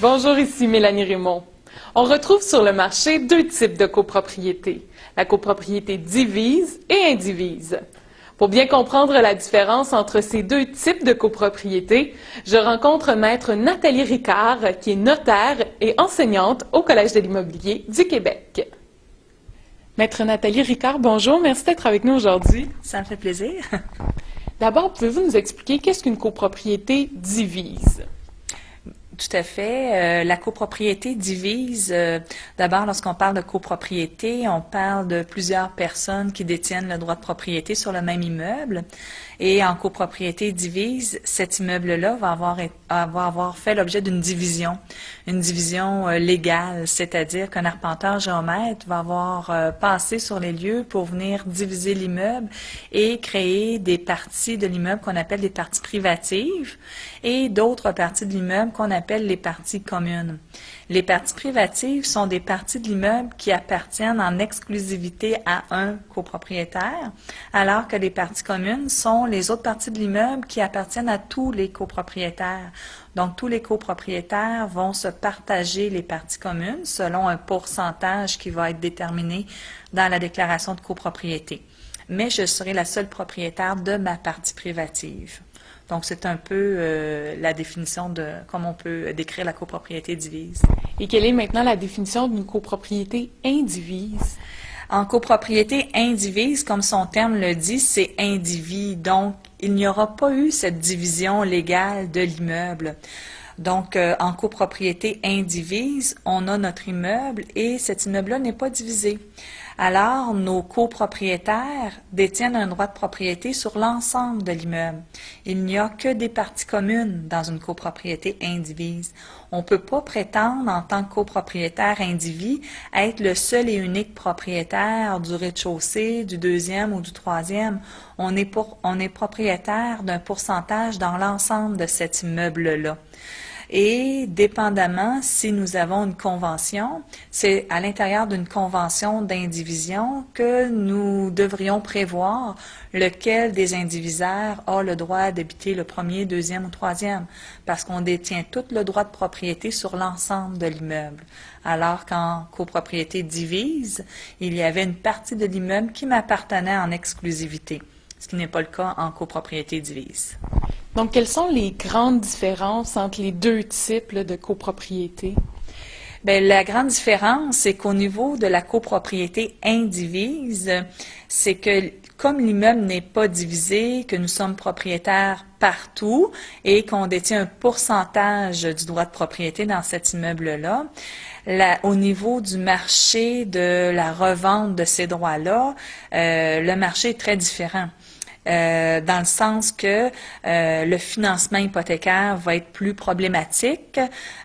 Bonjour, ici Mélanie Raymond. On retrouve sur le marché deux types de copropriété, la copropriété divise et indivise. Pour bien comprendre la différence entre ces deux types de copropriété, je rencontre Maître Nathalie Ricard, qui est notaire et enseignante au Collège de l'immobilier du Québec. Maître Nathalie Ricard, bonjour, merci d'être avec nous aujourd'hui. Ça me fait plaisir. D'abord, pouvez-vous nous expliquer qu'est-ce qu'une copropriété divise? Tout à fait. La copropriété divise, d'abord, lorsqu'on parle de copropriété, on parle de plusieurs personnes qui détiennent le droit de propriété sur le même immeuble. Et en copropriété divise, cet immeuble-là va avoir fait l'objet d'une division, une division légale, c'est-à-dire qu'un arpenteur géomètre va avoir passé sur les lieux pour venir diviser l'immeuble et créer des parties de l'immeuble qu'on appelle des parties privatives et d'autres parties de l'immeuble qu'on appelle les parties communes. Les parties privatives sont des parties de l'immeuble qui appartiennent en exclusivité à un copropriétaire, alors que les parties communes sont les autres parties de l'immeuble qui appartiennent à tous les copropriétaires. Donc, tous les copropriétaires vont se partager les parties communes selon un pourcentage qui va être déterminé dans la déclaration de copropriété. Mais je serai la seule propriétaire de ma partie privative. Donc, c'est un peu la définition de comment on peut décrire la copropriété divise. Et quelle est maintenant la définition d'une copropriété indivise? En copropriété indivise, comme son terme le dit, c'est indivis. Donc, il n'y aura pas eu cette division légale de l'immeuble. Donc, en copropriété indivise, on a notre immeuble et cet immeuble-là n'est pas divisé. Alors, nos copropriétaires détiennent un droit de propriété sur l'ensemble de l'immeuble. Il n'y a que des parties communes dans une copropriété indivise. On ne peut pas prétendre, en tant que copropriétaire indivis, être le seul et unique propriétaire du rez-de-chaussée, du deuxième ou du troisième. On est propriétaire d'un pourcentage dans l'ensemble de cet immeuble-là. Et dépendamment, si nous avons une convention, c'est à l'intérieur d'une convention d'indivision que nous devrions prévoir lequel des indivisaires a le droit d'habiter le premier, deuxième ou troisième, parce qu'on détient tout le droit de propriété sur l'ensemble de l'immeuble. Alors qu'en copropriété divise, il y avait une partie de l'immeuble qui m'appartenait en exclusivité, ce qui n'est pas le cas en copropriété divise. Donc, quelles sont les grandes différences entre les deux types là, de copropriété? Bien, la grande différence, c'est qu'au niveau de la copropriété indivise, c'est que comme l'immeuble n'est pas divisé, que nous sommes propriétaires partout et qu'on détient un pourcentage du droit de propriété dans cet immeuble-là, au niveau du marché de la revente de ces droits-là, le marché est très différent. Dans le sens que le financement hypothécaire va être plus problématique.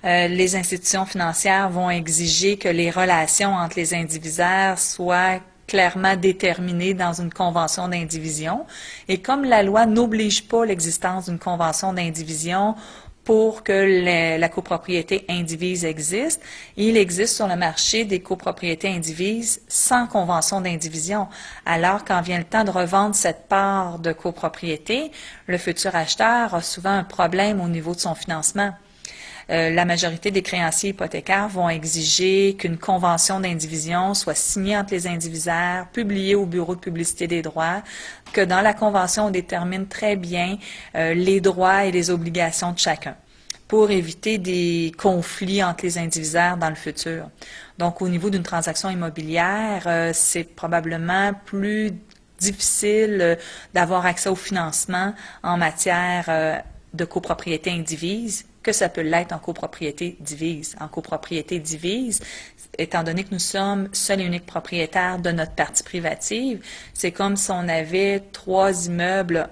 Les institutions financières vont exiger que les relations entre les indivisaires soient clairement déterminées dans une convention d'indivision. Et comme la loi n'oblige pas l'existence d'une convention d'indivision pour que la copropriété indivise existe, il existe sur le marché des copropriétés indivises sans convention d'indivision. Alors, quand vient le temps de revendre cette part de copropriété, le futur acheteur a souvent un problème au niveau de son financement. La majorité des créanciers hypothécaires vont exiger qu'une convention d'indivision soit signée entre les indivisaires, publiée au Bureau de publicité des droits, que dans la convention, on détermine très bien les droits et les obligations de chacun pour éviter des conflits entre les indivisaires dans le futur. Donc, au niveau d'une transaction immobilière, c'est probablement plus difficile d'avoir accès au financement en matière de copropriété indivise que ça peut l'être en copropriété divise. En copropriété divise, étant donné que nous sommes seul et unique propriétaire de notre partie privative, c'est comme si on avait trois immeubles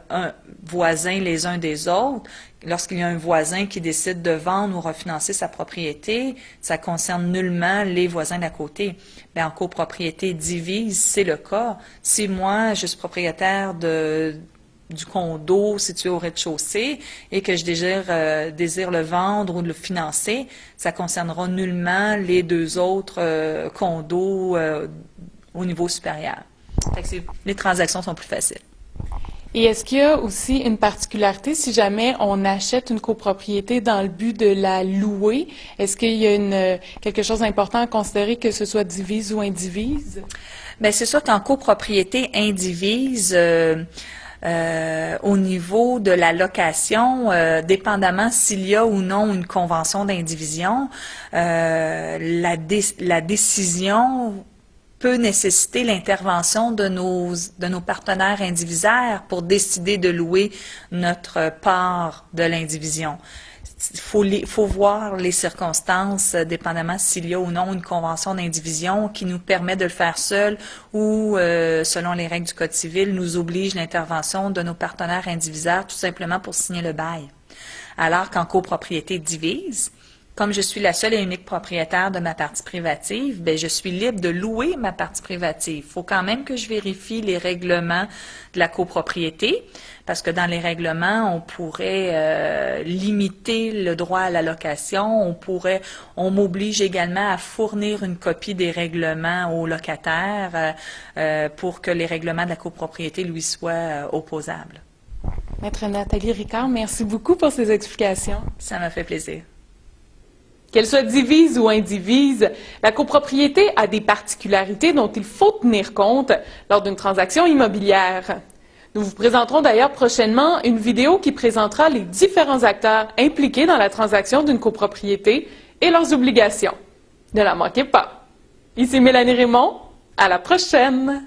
voisins les uns des autres. Lorsqu'il y a un voisin qui décide de vendre ou refinancer sa propriété, ça concerne nullement les voisins d'à côté. Bien, en copropriété divise, c'est le cas. Si moi, je suis propriétaire du condo situé au rez-de-chaussée et que je désire le vendre ou le financer, ça concernera nullement les deux autres condos au niveau supérieur. Fait que les transactions sont plus faciles. Et est-ce qu'il y a aussi une particularité si jamais on achète une copropriété dans le but de la louer? Est-ce qu'il y a quelque chose d'important à considérer, que ce soit divise ou indivise? Bien, c'est sûr qu'en copropriété indivise, au niveau de la location, dépendamment s'il y a ou non une convention d'indivision, la décision peut nécessiter l'intervention de nos partenaires indivisaires pour décider de louer notre part de l'indivision. Il faut voir les circonstances, dépendamment s'il y a ou non une convention d'indivision qui nous permet de le faire seul ou, selon les règles du Code civil, nous oblige l'intervention de nos partenaires indivisaires tout simplement pour signer le bail. Alors qu'en copropriété divise, comme je suis la seule et unique propriétaire de ma partie privative, bien, je suis libre de louer ma partie privative. Il faut quand même que je vérifie les règlements de la copropriété, parce que dans les règlements, on pourrait limiter le droit à la location. On m'oblige également à fournir une copie des règlements au locataire pour que les règlements de la copropriété lui soient opposables. Maître Nathalie Ricard, merci beaucoup pour ces explications. Ça m'a fait plaisir. Qu'elle soit divise ou indivise, la copropriété a des particularités dont il faut tenir compte lors d'une transaction immobilière. Nous vous présenterons d'ailleurs prochainement une vidéo qui présentera les différents acteurs impliqués dans la transaction d'une copropriété et leurs obligations. Ne la manquez pas. Ici Mélanie Raymond, à la prochaine!